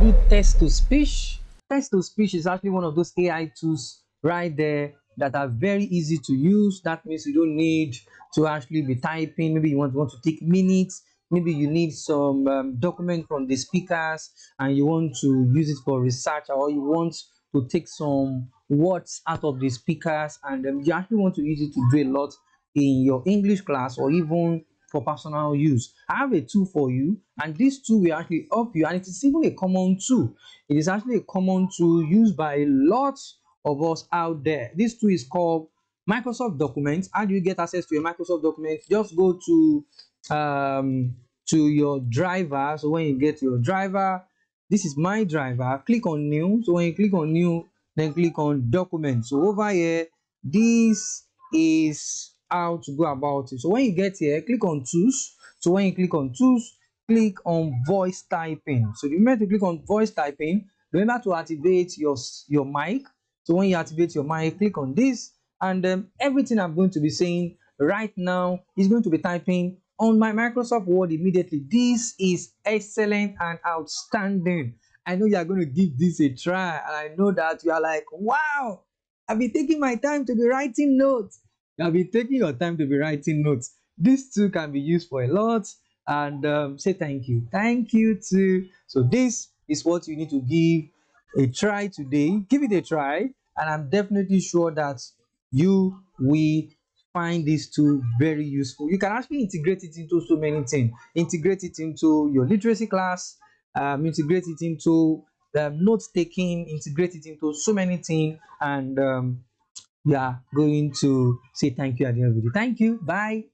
do text to speech. Text to speech is actually one of those AI tools right there that are very easy to use. That means you don't need to actually be typing. Maybe you want to take minutes. Maybe you need some document from the speakers and you want to use it for research, or you want to take some words out of the speakers, and you actually want to use it to do a lot in your English class or even for personal use. I have a tool for you, and this tool will actually help you, and it is even a common tool. It is actually a common tool used by a lot of us out there. This tool is called Microsoft Documents. How do you get access to your Microsoft Documents? Just go to your driver. So when you get your driver, this is my driver. Click on new. So when you click on new, then click on document. So over here, this is how to go about it. So when you get here, click on tools. So when you click on tools, click on voice typing. So remember to click on voice typing. Remember to activate your mic. So when you activate your mic, click on this, and everything I'm going to be saying right now is going to be typing on my Microsoft Word immediately. This is excellent and outstanding. I know you are going to give this a try, and I know that you are like, wow, I've been taking my time to be writing notes. You have been taking your time to be writing notes. This too can be used for a lot, and say thank you. Thank you too. So this is what you need to give a try today. Give it a try, and I'm definitely sure that you will find this tool very useful. You can actually integrate it into so many things. Integrate it into your literacy class, integrate it into note taking, integrate it into so many things, and we are going to say thank you at the end of the day. Thank you. Bye.